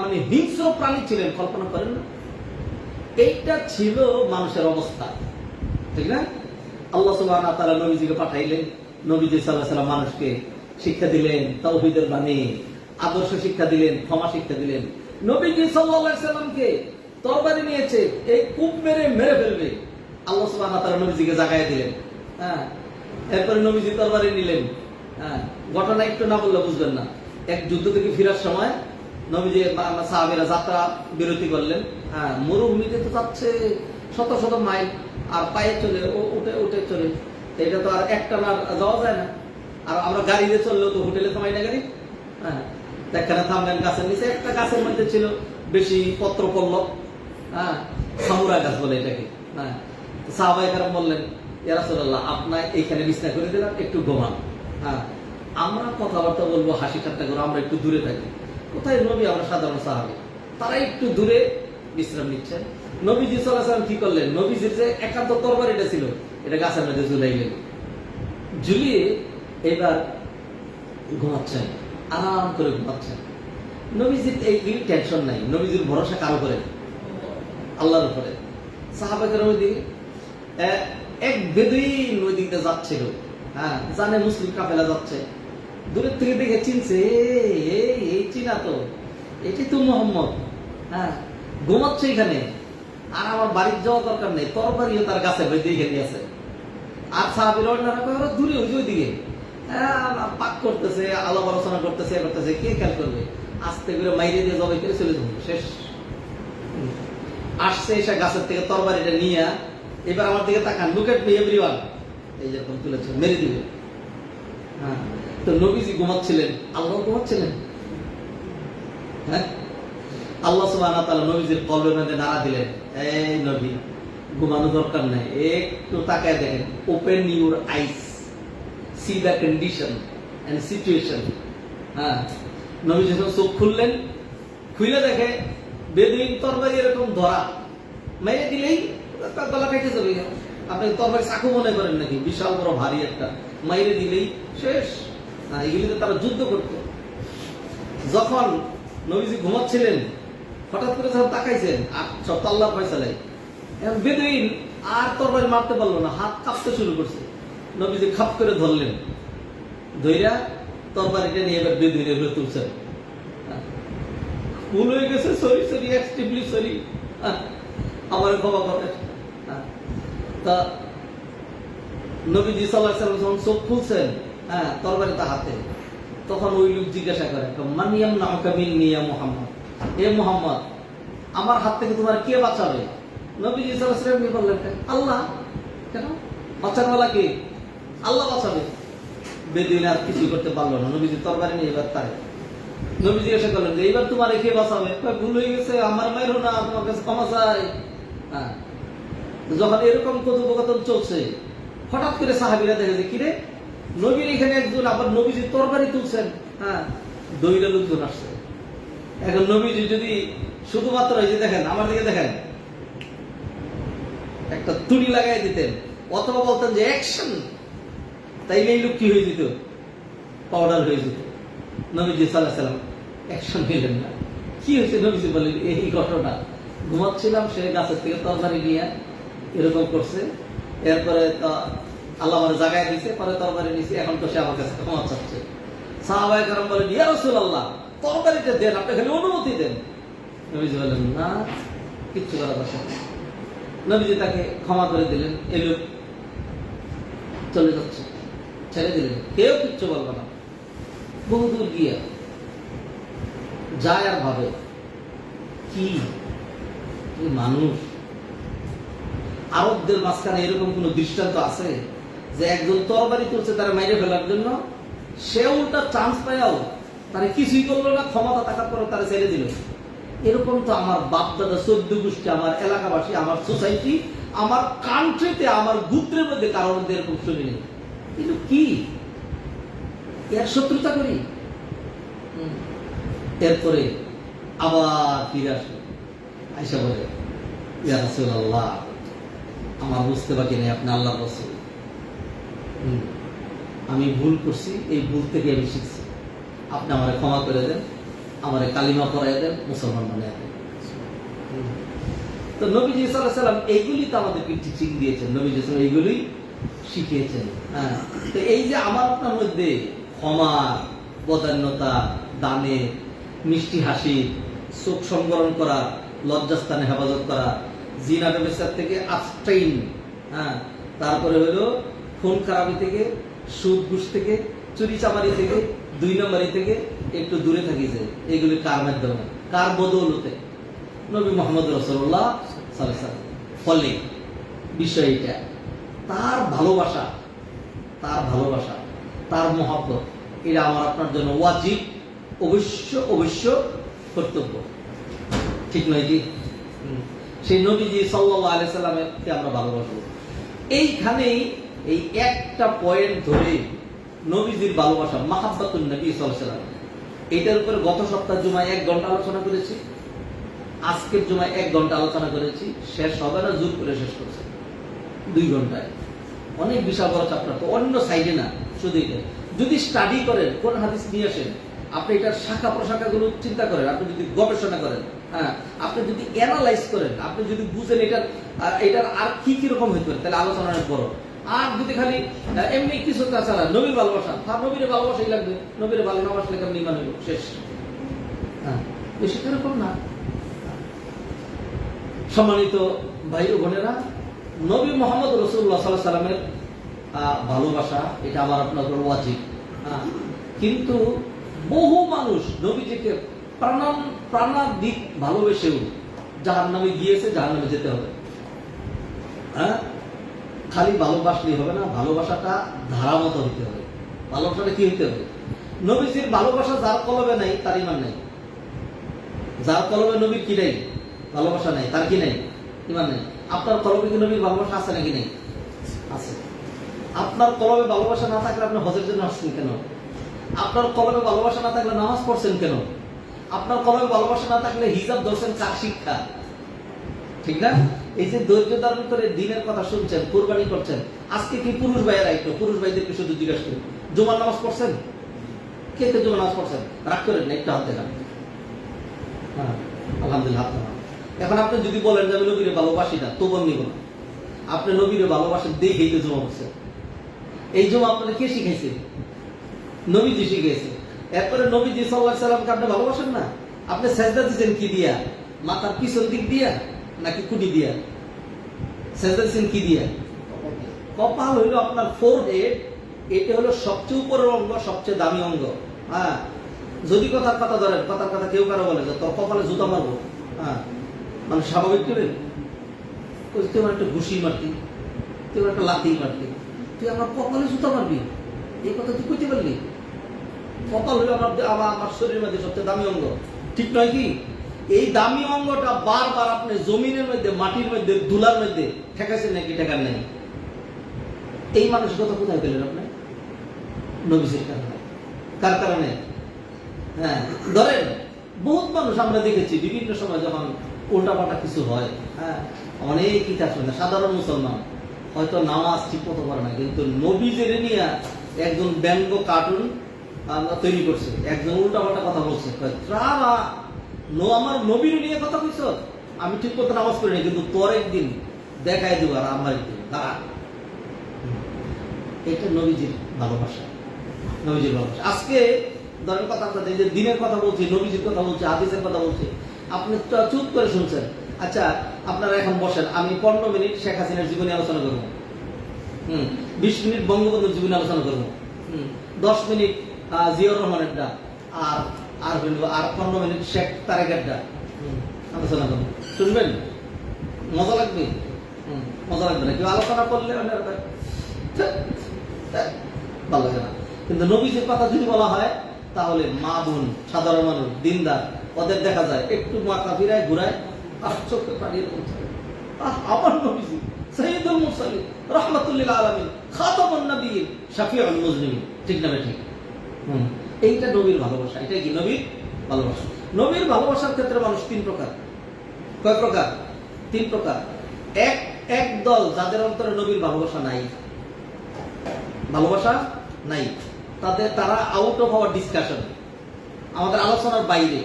মানে হিংস্র প্রাণী ছিলেন, কল্পনা করেন না? এইটা ছিল মানুষের অবস্থা, ঠিক না? আল্লাহ সুবহানাহু ওয়া তাআলা নবীজিকে পাঠাইলেন, নবীজি সাল্লাল্লাহু আলাইহি ওয়াসাল্লাম মানুষকে শিক্ষা দিলেন, তাওহীদের বাণী, আদর্শ শিক্ষা দিলেন, ক্ষমা শিক্ষা দিলেন। নবীজি সাল্লাল্লাহু আলাইহি ওয়াসাল্লামকে তরবারি নিয়েছে, এই কূপ মেরে ফেলবে, আল্লাহ সুবহানাহু ওয়া তাআলা নবীজিকে জাগায় দিলেন। হ্যাঁ, এরপরে নবীজি তরবারি নিলেন। হ্যাঁ, ঘটনা একটু না বললে বুঝবেন না। এক যুদ্ধ থেকে ফেরার সময় নবীজি সাহাবীরা যাত্রা বিরতি করলেন। হ্যাঁ, মরুভূমিতে তো যাচ্ছে শত শত মাইল, আর পায়ে চলে উঠে চলে, এটা তো আর একটা না যাওয়া যায় না। আর আমরা গাড়িতে চললেও তো হোটেলে থামাই না গাড়ি। হ্যাঁ, এখানে থামলেন গাছের নিচে, একটা গাছের মধ্যে ছিল বেশি পত্র পল্লব, হ্যাঁ, সামুরা গাছ বলে এটাকে। হ্যাঁ, সাহাবায়ে কেরাম বললেন, ইয়া রাসূলুল্লাহ, আপনার এইখানে বিছনা করে দিলাম, একটু ঘুমান। হ্যাঁ, আমরা কথাবার্তা বলবো, হাসি ঠাট্টা করবো, আমরা একটু দূরে থাকি। কোথায় নবী, আমরা সাধারণ সাহাবী, তারা একটু দূরে বিশ্রাম নিচ্ছেন। নবীজি সাল্লাল্লাহু আলাইহি ওয়াসাল্লাম কি করলেন? নবীজির যে একান্ত তরবারিটা ছিল, এটা গাছের মধ্যে ঝুলাইলেন। ঝুলিয়ে এবার ঘুমাচ্ছেন, আরাম করে ঘুমাচ্ছেন। নবীজির এই টেনশন নাই, নবীজির ভরসা কারো করে? আল্লাহর উপরে। সাহাবাদের ওই দিকে এক বেদুইন ওই দিকে যাচ্ছিল। হ্যাঁ, জানে মুসলিম কাফেলা যাচ্ছে, দূরের থেকে দেখে চিনছে, এই চিনা তো, এটি তো মুহাম্মদ। হ্যাঁ, ঘুমাচ্ছে এখানে, আর আমার বাড়ির যাওয়া দরকার নেই, তরবারিও তার গাছে দেখে নিয়েছে। আর সাহাবীরা অন্যরা দূরে ওই দিকে পাক করতেছে, আলাপ আলোচনা করতেছে, কে খেয়াল করবে? আস্তে করে মাইরে দিয়ে জবাই করে চলে যাবো, শেষ। আসছে, এসে গাছের থেকে তরবারিটা নিয়ে এবার আমার দিকে তাকান, লুক এট মি এভরিওয়ান, এই যেরকম তুলেছে, মেরে দিবে। হ্যাঁ, তো নবীজি ঘুমাচ্ছিলেন, আল্লাহ ঘুমাচ্ছিলেন। হ্যাঁ, আল্লাহ সুবহানাহু ওয়া তাআলা নবীজির কলবের মধ্যে নাড়া দিলেন, এই নবী, ঘুমানো দরকার নাই, একটু তাকায় দেখেন, open your eyes, see the condition and situation. হ্যাঁ, নবী যখন চোখ খুললেন, খুলে দেখে বেদুইন তরবারি এরকম ধরা, মেরে দিলেই গলা কেটে যাবে। আপনি তরবারি চাকু মনে করেন নাকি? বিশাল বড় ভারী একটা, মাইরে দিলেই শেষ। এগুলিতে তারা যুদ্ধ করত। যখন নবীজি ঘুমাচ্ছিলেন, হঠাৎ করে যখন তাকাইছেন, আর সব তো আল্লাহর ফয়সালায়, বেদুইন আর তরবারি মারতে পারলো না, হাত কাঁপতে শুরু করছে। নবীজি খাপ করে ধরলেন, ধইরা তরবারিটা নিয়ে এবার বেদুইনের উপরে তুলছেন। ভুল হয়ে গেছে, সরি, এক্সট্রিমলি সরি, আমার ক্ষমা করেন। তা নবীজি সাল্লাল্লাহু আলাইহি ওয়াসাল্লাম যখন চোখ খুলছেন, হ্যাঁ, তরবারিটা হাতে, তখন ওই লোক জিজ্ঞাসা করে, মান ইয়ামনাউকা মিন্নী ইয়া মুহাম্মদ, হে মুহাম্মদ, আমার হাত থেকে তোমার কে বাঁচাবে? নবীজি সাল্লাল্লাহু আলাইহি ওয়াসাল্লাম বললেন, আল্লাহ। কেন? বাঁচানোওয়ালা কে? আল্লাহ বাঁচাবে। বেদুইন আর কিছু করতে পারলো না, নবীজি তরবারি নিয়ে এবার তারে। নবীজি এসে বললেন যে এইবার তোমার কে বাঁচাবে? ভুল হয়ে গেছে, আমার মায়েরও না, তোমার কাছে ক্ষমা চাই। হ্যাঁ, যখন এরকম কথোপকথন চলছে, হঠাৎ করে সাহাবীরা দেখে যে কিরে, নবীর এখানে একজন, আবার নবীজি তরবারি তুলছেন। হ্যাঁ, দইরা লোকজন আসছে, এখন নবীজি যদি শুধুমাত্র এই যে দেখেন, আমার দিকে দেখেন, একটা তুড়ি লাগাই দিতেন অথবা বলতেন যে অ্যাকশন, তাইলে এই লোক কি হয়ে যেত? পাউডার হয়ে যেত। নবীজি সাল্লাল্লাহু আলাইহি ওয়াসাল্লাম অ্যাকশন নিলেন না। কি হয়েছে? নবীজি বললেন এই ঘটনা, ঘুমাচ্ছিলাম, সে গাছের থেকে তরবারি নিয়ে এরকম করছে, এরপরে আল্লাহ আমার জায়গায় দিয়েছে, পরে তরবারি নিয়েছে, এখন তো সে আমার কাছে ক্ষমা চাচ্ছে। সাহাবায়ে কেরাম বলেন ইয়া রাসূলুল্লাহ, তরবারিটা দেন, আপনি খালি অনুমতি দেন। নবীজি বললেন না, কিচ্ছু করার দরকার নেই। নবীজি তাকে ক্ষমা করে দিলেন, এই লোক চলে যাচ্ছে, ছেড়ে দিলেন, কেউ কিচ্ছু বলবে না। বহুদূর গিয়া যায় আর ভাবে কি মানুষ। আরবদের মাঝখানে এরকম কোন দৃষ্টান্ত আছে যে একজন তরবারি তুলছে তারা মাইরে ফেলার জন্য, সে উল্টা চান্স পায়াও তারা কিছুই করলো না, ক্ষমতা থাকার পরে তারা ছেড়ে দিল? এরকম তো আমার বাপ দাদা, 14 গোষ্ঠী, আমার এলাকাবাসী, আমার সোসাইটি, আমার কান্ট্রিতে, আমার গোত্রের মধ্যে কারোর মধ্যে এরকম শুনি নেই। কিন্তু কি এর শত্রুতা করি? এরপরে আবার ফিরে আসলো, আইসা বলে ইয়া রাসূলুল্লাহ, আমার বুঝতে বাকি নেই, আপনি আল্লাহর রাসূল, আমি ভুল করছি, এই ভুল থেকে আমি শিখছি, আপনি আমারে ক্ষমা করে দেন, আমারে কালিমা পড়াই দেন, মুসলমান বানিয়ে দেন। তো নবীজি সাল্লাল্লাহু আলাইহি ওয়াসাল্লাম এইগুলি তো আমাদেরকে টিচিং দিয়েছেন, নবীজি সাল্লাল্লাহু আলাইহি ওয়াসাল্লাম এইগুলি শিখিয়েছেন। হ্যাঁ, তো এই যে আমার আপনার মধ্যে ক্ষমা, বদান্যতা, দানে, মিষ্টি হাসি, চোখ সংবরণ করা, লজ্জাস্থানে হেফাজত করা, জিনা ব্যবসার থেকে আবস্টেইন, হ্যাঁ, তারপরে হলো খুন খারাপি থেকে, সুদ ঘুষ থেকে, চুরি চামারি থেকে, 2 নম্বরি থেকে একটু দূরে থাকি, যে এগুলি কার মাধ্যমে, কার বদৌলতে? নবী মুহাম্মদ রাসূলুল্লাহ সাল্লাল্লাহু আলাইহি ওয়াসাল্লাম। ফলে বিষয়টা তার ভালোবাসা, তার ভালোবাসা, তার মহব্বত, এটা আমার আপনার জন্য ওয়াজিব, অবশ্য কর্তব্য, ঠিক নয় কি? সেই নবীজি সাল্লাল্লাহু আলাইহি সাল্লামকে আমরা ভালোবাসবো। এইখানেই এই একটা পয়েন্ট ধরে নবীজির ভালোবাসা, মাহাব্বাতুন নবী সাল্লাল্লাহু আলাইহি সাল্লাম, এটার উপরে গত সপ্তাহ জুমায় 1 ঘন্টা আলোচনা করেছি, আজকের জুমায় 1 ঘন্টা আলোচনা করেছি, শেষ হবে না, জোর করে শেষ করছে 2 ঘন্টায়। অনেক বিশাল বড় চ্যাপ্টার, তো অন্য সাইডে না, শুধু এটা যদি স্টাডি করেন, কোন হাদিস নিয়ে আসেন, আপনি এটার শাখা প্রশাখাগুলো চিন্তা করেন, আপনি যদি গবেষণা করেন, হ্যাঁ, আপনি যদি অ্যানালাইজ করেন, আপনি যদি বুঝেন এটার আর কি কি রকম হইতে পারে, তাহলে আলোচনা অনেক বড়। আর যদি খালি এমনি কিছু তাছাড়া নবীর ভালোবাসা, তার নবীর ভালোবাসাই লাগবে, নবীর ভালোবাসলে কেমন ইমান হইব, শেষ। হ্যাঁ, বেশি এরকম না। সম্মানিত ভাই ও বোনেরা, নবী মুহাম্মদ রাসূলুল্লাহ সাল্লাল্লাহু আলাইহি সাল্লামের ভালোবাসা, এটা আমার আপনার ওয়াজিব। কিন্তু বহু মানুষ নবীজিকে প্রাণাধিক ভালোবেসেও জাহান্নামে গিয়েছে, জাহান্নামে যেতে হবে। হ্যাঁ, খালি ভালোবাসলেই হবে না, ভালোবাসাটা ধারা মতো হইতে হবে। ভালোবাসাটা কি হইতে হবে? নবীজির ভালোবাসা যার কলবে নাই তার ইমান নাই। যার কলবে নবীর কি নাই, ভালোবাসা নাই, তার কি নাই, ইমান নাই। আপনার কলবে কি নবীর ভালোবাসা আছে নাকি নাই? আছে। আপনার কলবে ভালোবাসা না থাকলে আপনি হজের জন্য আসছেন কেন? আপনার কলবে ভালোবাসা না থাকলে নামাজ পড়ছেন কেন? আপনার কলবে ভালোবাসা না থাকলে হিজাব ধরছেন কার শিক্ষা? ঠিক না? এই যে ধৈর্য ধারণ করে দিনের কথা শুনছেন, কুরবানি করছেন, আজকে কি পুরুষ ভাইয়েরা, একটু পুরুষ ভাইদেরকে শুধু জিজ্ঞাসা করি, জুমার নামাজ পড়ছেন? কে কে জুমার নামাজ পড়ছেন? রাগ করেন না, একটু হাত দেখান। হ্যাঁ, আলহামদুলিল্লাহ, হাত দেখান। এখন আপনি যদি বলেন যে আমি নবীরে ভালোবাসি না, তো বল নিব না। আপনি নবীরে ভালোবাসেন দেখেই তো জমা করছেন। এই জমা আপনারা কে শিখাইছে? নবীজি শিখিয়েছে। এরপরে নবীজি সাল্লাল্লাহু আলাইহি সাল্লামকে আপনি ভালোবাসেন না? আপনি সেজদা দিয়েছেন কি দিয়া? মাথার পিছন দিক দিয়া নাকি কুটি দিয়া? সেজদা দিয়েছেন কি দিয়া? কপাল হইল আপনার ফোরহেড, এটা হলো সবচেয়ে উপরের অঙ্গ, সবচেয়ে দামি অঙ্গ। হ্যাঁ, যদি কথার কথা ধরেন, কথার কথা কেউ কারো বলে যে তোর কপালে জুতা মারবো, হ্যাঁ, মানে স্বাভাবিক করে তুই আমার একটা ঘুষি মারতি, তুই আমার একটা লাথি মারতি, তুই আমার কপালে জুতা মারবি, এই কথা তুই কইতে পারলি? কপাল হলো আমার শরীরের মধ্যে সবচেয়ে দামি অঙ্গ, ঠিক নয় কি? এই দামি অঙ্গটা বারবার আপনি জমিনের মধ্যে, মাটির মধ্যে, ধুলার মধ্যে ঠেকাইছেন নাকি ঠেকার নাই? এই মানসিকতা কোথায় পেলেন আপনি? নবীজির কারণে। কার কারণে? হ্যাঁ, ধরেন বহুত মানুষ আমরা দেখেছি বিভিন্ন সময় যখন উল্টাপাল্টা কিছু হয়, হ্যাঁ, অনেক ইতিহাস হয় না, সাধারণ মুসলমান হয়তো নামাজ ঠিক মতো করে না, কিন্তু নবীজের নিয়ে একজন ব্যঙ্গ কার্টুন তৈরি করছে, একজন উল্টাপাল্টা কথা বলছে, আমার নবীর নিয়ে কথা কইছ, আমি ঠিক মতো নামাজ পড়ি না, কিন্তু তোর একদিন দেখাই দেবো আর আমার একদিন দাঁড়া। এটা নবীজির ভালোবাসা, নবীজির ভালোবাসা। আজকে ধরেন কথা আপনাদের যে দিনের কথা বলছি, নবীজির কথা বলছি, হাদিসের কথা বলছি, আপনি তো চুপ করে শুনছেন। আচ্ছা, আপনারা এখন বসেন, আমি 15 মিনিট শেখ হাসিনার জীবনী আলোচনা করবো, 20 মিনিট বঙ্গবন্ধুর জীবনী আলোচনা করবো, 10 মিনিট জিয়াউর রহমানের ডা, আর আর 15 মিনিট শেখ তারেকের ডা আলোচনা করবো। শুনবেন? মজা লাগবে? মজা লাগবে না? কেউ আলোচনা করলে ভালো লাগে না। কিন্তু নবীজির কথা যদি বলা হয়, তাহলে মা বোন, সাধারণ মানুষ, দিনদার, ওদের দেখা যায় একটু মাথা ফিরায় ঘুরায় আর চোখে পাড়িয়ে বলছে, আমার নবীজি সাইয়্যিদুল মুরসালিন রাহমাতুল লিল আলামিন খাতামুন নবিয়্যিন শাফিউল মুজলিমিন। ঠিক না ঠিক? এইটা নবীর ভালোবাসা। এটা কি নবীর ভালোবাসা? নবীর ভালোবাসার ক্ষেত্রে মানুষ 3 প্রকার। কয় প্রকার? 3 প্রকার। এক দল যাদের অন্তরে নবীর ভালোবাসা নাই, ভালোবাসা নাই, তারা আউট অফ আওয়ার ডিসকাশন, আমাদের আলোচনার বাইরে,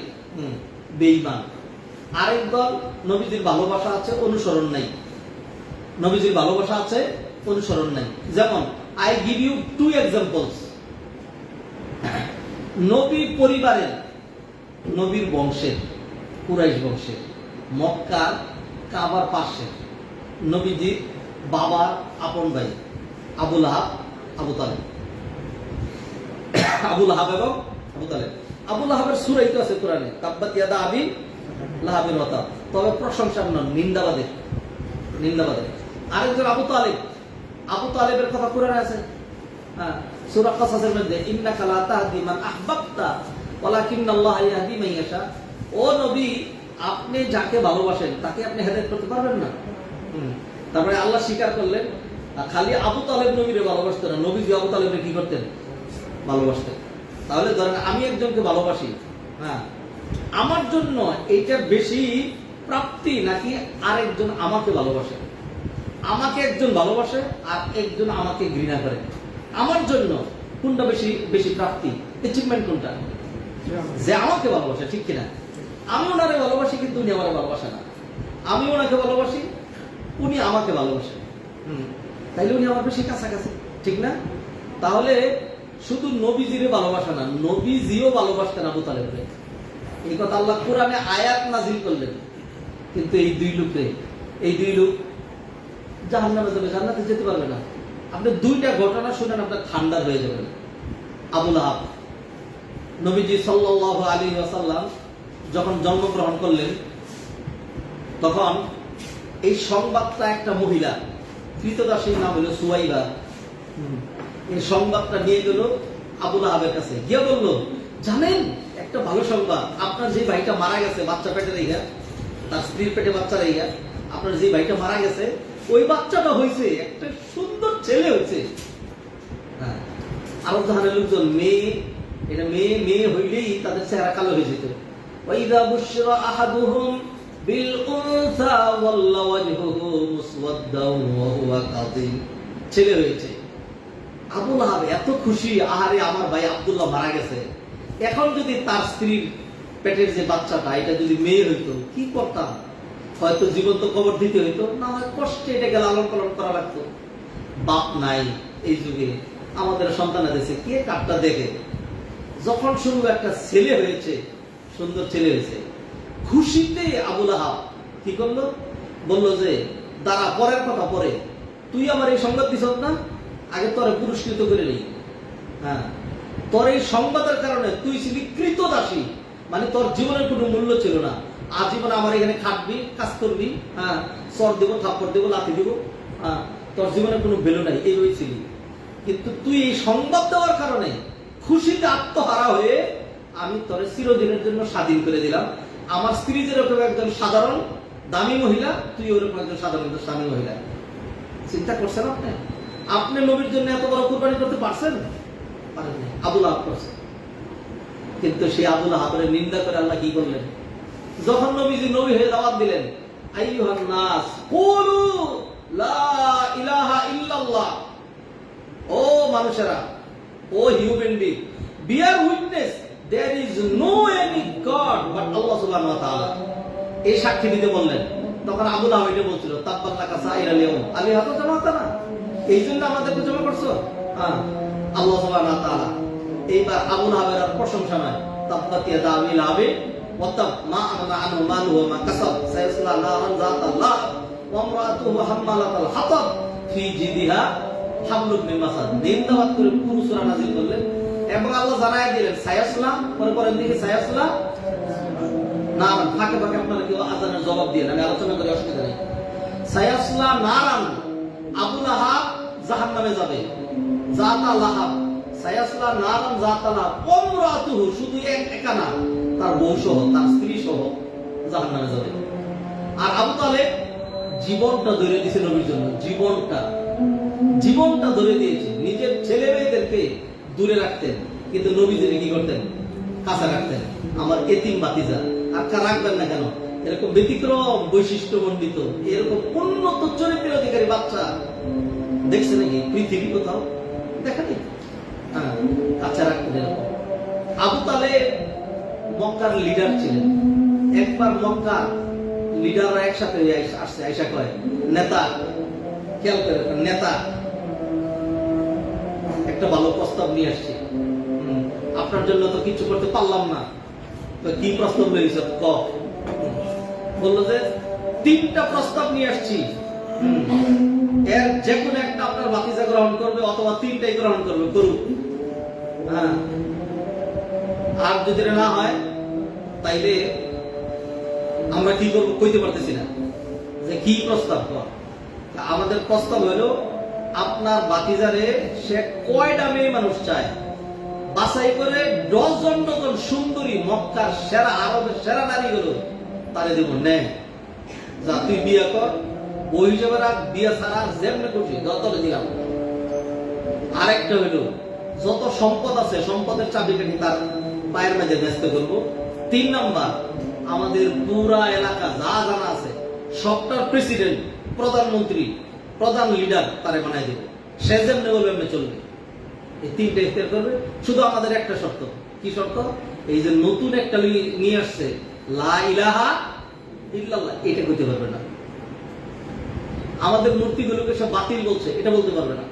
বেঈমান। আরেক দল নবীজির ভালোবাসা আছে, অনুসরণ নাই। নবীজির ভালোবাসা আছে, অনুসরণ নাই। যেমন আই গিভ ইউ 2 এক্সাম্পলস। নবী পরিবারের, নবীর বংশের, কুরাইশ বংশের, মক্কার কাবার পাশে নবীজির বাবার আপন ভাই আবু লাহাব, আবু তালেব। আবু লাহাব এবং আবু তালেব। আবু লাহাবের সূরা তো আছে কোরআনে, তাব্বাত ইয়াদা আবি লাহাবিন ওয়া তাব। তবে প্রশংসার নয়, নিন্দাবাদের, নিন্দাবাদের। আরেকজন আবু তালেব, আবু তালেবের কথা কোরআনে আছে, সূরা কাসাসের মধ্যে, ইন্নাকা লা তাহদি মান আহবাবতা ওয়ালাকিন্নাল্লাহা ইয়াহদি মান ইয়াশা। ও নবী, আপনি যাকে ভালোবাসেন তাকে আপনি হেদায়েত করতে পারবেন না। তারপরে আল্লাহ স্বীকার করলেন, খালি আবু তালেব নবীরে ভালোবাসতেন না, নবীজি আবু তালেবকে কি করতেন? ভালোবাসতেন। তাহলে ধরেন আমি একজনকে ভালোবাসি, হ্যাঁ, আমার জন্য এইটা বেশি প্রাপ্তি নাকি আরেকজন আমাকে ভালোবাসে? আমাকে একজন ভালোবাসে আর একজন আমাকে ঘৃণা করে, আমার জন্য কোনটা বেশি বেশি প্রাপ্তি, অ্যাচিভমেন্ট কোনটা? যে আমাকে ভালোবাসে, ঠিক কিনা? আমি ওনারে ভালোবাসি কিন্তু উনি আমাকে ভালোবাসে না, আমি ওনাকে ভালোবাসি, উনি আমাকে ভালোবাসে, তাইলে উনি আমার বেশি কাছাকাছি, ঠিক না? তাহলে শুধু নবীজিরে ভালোবাসা না, নবীজিও ভালোবাসতেন আবু তালেবকে। এই কথা আল্লাহ কোরআনে আয়াত নাযিল করলেন। কিন্তু এই দুই লোক জাহান্নামে যাবে, জান্নাতে যেতে পারবে না। আপনি 2টা ঘটনা শুনেন, আপনার ঠান্ডা হয়ে যাবেন। আবু লাহাব, নবীজি সাল্লাল্লাহু আলাইহি ওয়াসাল্লাম যখন জন্মগ্রহণ করলেন, তখন এই সংবাদটা একটা মহিলা, কৃতদাসীর নাম হলো সুয়াইবা, এই সংবাদটা নিয়ে গেল আবু লাহাবের কাছে, গিয়ে বলল, জানেন একটা ভালো সংবাদ, আপনার যে ভাইটা মারা গেছে বাচ্চা পেটে রেখা, তার স্ত্রীর পেটে বাচ্চা রেখা, আপনার যে ভাইটা মারা গেছে ওই বাচ্চাটা হয়েছে একটা সুন্দর ছেলে হয়েছে। হ্যাঁ, আরব জাহানের লোকজন মেয়ে, এটা মেয়ে মেয়ে হইলেই তাদের চেহারা কালো হয়ে যেত। ওয়াইদা বুশরা আহাদুহুম বিল উনসা ওয়াল্লা ওয়াজহুহু মুসওয়াদ্দান ওয়া হুয়া কাযিম, ছেলে হয়েছে। আবু লাহাব এত খুশি, আহারে আমার ভাই আব্দুল্লাহ মারা গেছে, এখন যদি তার স্ত্রীর পেটের যে বাচ্চাটা এটা যদি মেয়ে হইতো কি করতাম? হয়তো জীবন্ত কবর দিতে হইতো, না হয় কষ্টে এটাকে লালন পালন করা লাগতো। বাপ নাই এই যুগে, আমাদের সন্তানের দেশে কে কাপটা দেখে। যখন শুরু একটা ছেলে হয়েছে, সুন্দর ছেলে হয়েছে, খুশিতে আবু লাহাব কি করলো? বললো যে দাঁড়া, পরের কথা পরে, তুই আমার এই সংবাদ দিছ না, আগে তোরে পুরস্কৃত করে নেই। হ্যাঁ, তোর এই সংবাদের কারণে তুই ছিলি কৃতদাসী, মানে তোর জীবনের কোনো মূল্য ছিল না, আজীবন আমার এখানে খাটবি, কাজ করবি, হ্যাঁ, চর দেবো, থাপ্পড় দেবো, লাথি দেবো, হ্যাঁ, তোর জীবনের কোনো ভ্যালু নাই, এইভাবেই ছিলি। কিন্তু তুই এই সংবাদ দেওয়ার কারণে খুশিতে আত্মহারা হয়ে আমি তোর চিরদিনের জন্য স্বাধীন করে দিলাম। আমার স্ত্রী যেরকম একজন সাধারণ দামি মহিলা, তুই ওরকম একজন সাধারণ দামি মহিলা। চিন্তা করছেন আপনি? আপনি নবীর জন্য এত বড় কুরবানি করতে পারছেন? পারেন না। আবু লাহাব করছে। কিন্তু সেই আবু লাহাবের নিন্দা করে আল্লাহ কি করলেন? যখন নবীজি নবী হয়ে দাওয়াত দিলেন, আইয়ুহান নাস কুলু লা ইলাহা ইল্লাল্লাহ, ও মানুষেরা, O human being, bear witness there is no any god but আল্লাহ সুবহানাহু ওয়া তাআলা। এই সাক্ষী দিতে বললেন। তখন আবু লাহাব এটা বলছিল, তাব্বাল্লাকা সাইরাল ইয়াউম আলিহাতা জামাতানা, এই জন্য আমাদেরকে জমা করছো? হ্যাঁ, আল্লাহ সুবহানাহু ওয়া তাআলা। এইবার আবু লাহাবের আর প্রশংসা নয়, তাব্বাত ইয়াদা আবি লাহাবিন ওয়া তাব মা আগনা আনহু মালুহু ওয়া মা কাসাব সায়াসলা নারান যাতা লাহব ওয়া ইমরাতুহু হাম্মালাতাল হাতাব ফি জিদিহা হাবলুম মিন মাসাদ। নিন্দাবাদ করে পুরো সূরা নাযিল করলেন এবং আল্লাহ জানায় দিলেন সায়াসলা, পরে দিকে সায়াসলা নারান। ফাঁকে ফাঁকে আপনারা কেউ আযানের জবাব দিয়ে, আমি আলোচনা করে অসুবিধা নেই। সায়াসলা নারান, আবু লাহাব জাহান্নামে যাবে, যাতা লাহাব, সায়াসলা নারান যাতা লাহাব, ইমরাতুহু শুধু একা না, তার বউ সহ, তার স্ত্রী সহ জাহান্নামে যাবে। আর আবু তালেব জীবনটা ধরে দিয়েছে নবীর জন্য, জীবনটা ধরে দিয়েছে। নিজের ছেলে মেয়েদেরকে দূরে রাখতেন, কিন্তু নবীদের কি করতেন? কাছে রাখতেন। আমার এতিম বাতিজা, আর রাখবেন না কেন? এরকম ব্যতিক্রম বৈশিষ্ট্য মণ্ডিত, এরকম উন্নত চরিত্রের অধিকারী বাচ্চা দেখছে নাকি পৃথিবী কোথাও? দেখেনি। হ্যাঁ, কাছে রাখতেন এরকম। আবু তালেব মক্কার লিডার ছিলেন। একবার মক্কার লিডাররা একসাথে আসছে, আয়সা কয় নেতা, খেয়াল করে, নেতা একটা ভালো প্রস্তাব নিয়ে আসছে, আপনার জন্য তো কিছু করতে পারলাম না, তো কি প্রস্তাব নিয়েছে? বললো যে 3টা প্রস্তাব নিয়ে আসছি, এর যে কোনো একটা আপনার ভাতিজা গ্রহণ করবে অথবা 3টাই গ্রহণ করবে, করুক। হ্যাঁ, আর যদি না হয় তাইলে আমরা কি করবো কইতে পারতেছি না যে কি প্রস্তাব। আমাদের প্রস্তাব হলো আপনার ভাতিজারে সে কয়টা মেয়ে মানুষ চায় বাছাই করে ডজন সুন্দরী মক্কার সেরা, আরবের সেরা নারীগুলো তারে দেব, নেন যা তুই বিয়ে কর, ওই হিসেবে রাখ, বিয়ে ছাড়া যেমনি করছি যতটা দিলাম। আরেকটা হইল যত সম্পদ আছে সম্পদের চাবিকাঠি তার পায়ের মাঝে ব্যস্ত করবো। 3 নাম্বার, আমাদের পুরা এলাকা যা জানা আছে সবটার প্রেসিডেন্ট, প্রধানমন্ত্রী, প্রধান লিডার তারে বানাই দেব, সে যেমনি বলবে এমনি চলবে। এই 3টা ইফতার করবে। শুধু আমাদের একটা শর্ত। কি শর্ত? এই যে নতুন একটা নিয়ে আসছে লা ইলাহা ইল্লাল্লাহ, এটা কইতে পারবে না। আমাদের মূর্তিগুলোকে সব বাতিল বলছে, এটা বলতে পারবে না।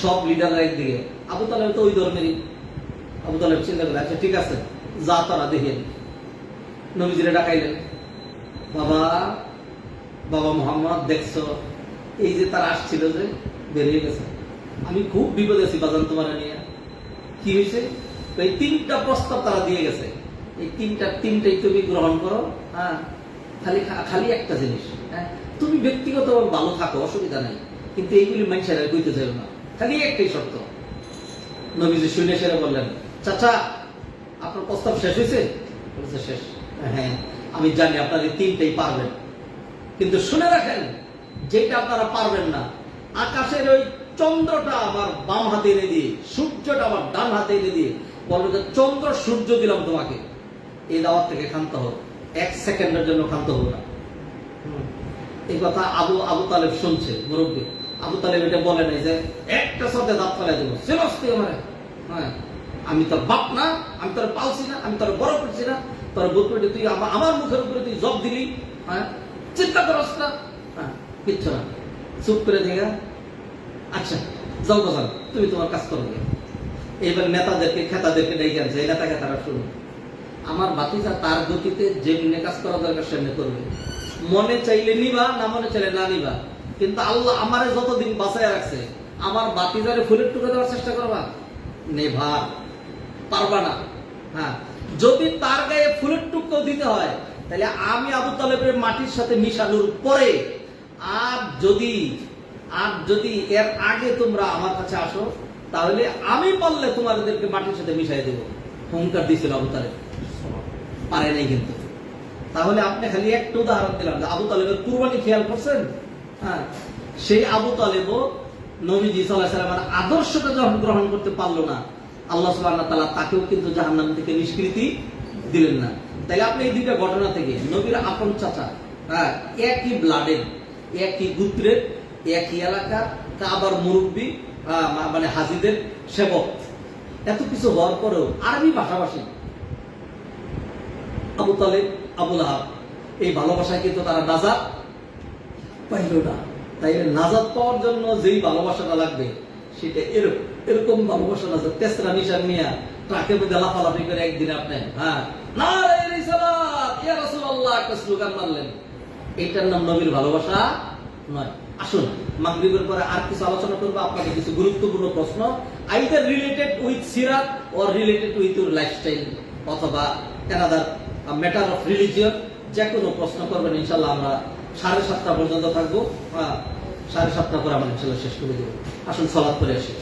সব লিডাররা একদিকে, আবু তালেব তো ওই ধর্মেরই। আবু তালেব চিন্তা করে, আচ্ছা ঠিক আছে, যা তারা দেখেন। নবীজিরে ডাকাইলেন, বাবা মোহাম্মদ দেখছো এই যে তারা আসছিল যে বেরিয়ে গেছে, আমি খুব বিপদে আছি বাজান তোমার নিয়ে। কি হয়েছে? এই 3টা প্রস্তাব তারা দিয়ে গেছে, এই 3টাই তুমি গ্রহণ করো। হ্যাঁ, খালি একটা জিনিস, হ্যাঁ, তুমি ব্যক্তিগতভাবে ভালো থাকো, অসুবিধা নাই, কিন্তু এইগুলি মানুষের কইতে চাইল না, খালি একটাই শর্ত। নবীজি শুনে সেরা বললেন, চাচা আপনার প্রস্তাব শেষ হয়েছে? বলছে শেষ। হ্যাঁ, আমি জানি আপনারা 3টাই পারবেন, কিন্তু শুনে রাখেন যেটা আপনারা পারবেন না, আকাশের ওই চন্দ্রটা আমার বাম হাতে এনে দিয়ে, সূর্যটা আমার ডান হাতে এনে দিয়ে বলবে যে চন্দ্র সূর্য দিলাম তোমাকে, এই দাওয়াত থেকে ক্ষান্ত হোক, 1 সেকেন্ডের জন্য ক্ষান্ত হোক না। এই কথা আবু তালেব শুনছে, মুরব্বী। আবু তালেব এটা বলে নাই যে একটা শব্দে দাঁত ফেলাই দেবো, সেরস্তি আমার। হ্যাঁ, আমি তোর বাপ না, আমি তোর পালছি না, আমি তোর বড় করছি না, তোর বুক পেটে তুই আমার মুখের উপরে তুই জব দিলি। হ্যাঁ, চিন্তা করস না। হ্যাঁ, কিচ্ছু না, চুপ করে দেখা। আচ্ছা যাও বাজান, তুমি তোমার কাজ করবে। এইবার নেতাদেরকে খেতাদেরকে ডেকে আনছে, এই নেতা খেতারা শুনুন, আমার ভাতিজা তার গতিতে যেমনি কাজ করা দরকার সেমনি করবে, মনে চাইলে নিবা, না মনে চাইলে না নিবা, কিন্তু আল্লাহ আমারে যতদিন বাঁচায় রাখছে, আমার ভাতিজারে ফুলের টুকরো দেওয়ার চেষ্টা করবা, নেভার পারবা না। হ্যাঁ, যদি তার গায়ে ফুলের টুকরো দিতে হয় তাহলে আমি আবু তালেবের মাটির সাথে মিশানোর পরে, আর যদি এর আগে তোমরা আমার কাছে আসো তাহলে আমি পারলে তোমাদেরকে মাটির সাথে মিশাই দেব, হুঙ্কার দিয়েছিল আবু তালেব। পারে নাই কিন্তু। তাহলে আপনি খালি একটা উদাহরণ দিলাম যে আবু তালেবের কুরবানি খেয়াল করছেন? হ্যাঁ, সেই আবু তালেবও নবীজি সাল্লাল্লাহু আলাইহি ওয়াসাল্লামের আদর্শটা যখন গ্রহণ করতে পারলো না, আল্লাহ সুবহানাহু ওয়া তাআলা তাকেও কিন্তু জাহান্নাম থেকে নিষ্কৃতি দিলেন না। তাইলে আপনি এই দুইটা ঘটনা থেকে নবীর আপন চাচা, হ্যাঁ, একই ব্লাডের, একই গোত্রের, একই এলাকার, কাবার মুরব্বী, মানে হাজীদের সেবক, এত কিছু হওয়ার পরেও আরবি ভাষাভাষী আবু তালেব, আবু লাহাব, এই ভালোবাসায় কিন্তু তারা নাজাত পাইল না। তাই নাজাত পাওয়ার জন্য যেই ভালোবাসাটা লাগবে সেটা এরকম ভালোবাসা না, তেসরা নিশান নিয়ে ট্রাকের মধ্যে লাফালাফি করে একদিন আপনি, হ্যাঁ, নারে রিসালাত ইয়া রাসূলুল্লাহ একটা স্লোগান মারলেন, এটার নাম নবীর ভালোবাসা নয়। আসুন মাগরিবের পরে আর কিছু আলোচনা করবো, আপনাকে কিছু গুরুত্বপূর্ণ প্রশ্ন, either related with Sirat or related with your lifestyle অথবা অ্যানাদার ম্যাটার অফ রিলিজিয়ন, যে কোনো প্রশ্ন করবেন। ইনশাল্লাহ আমরা 7:30 পর্যন্ত থাকবো, 7:30 করে আমরা ইনশাল্লাহ শেষ করে দেবো। আসুন সালাত করে আসি।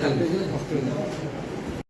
থাকবে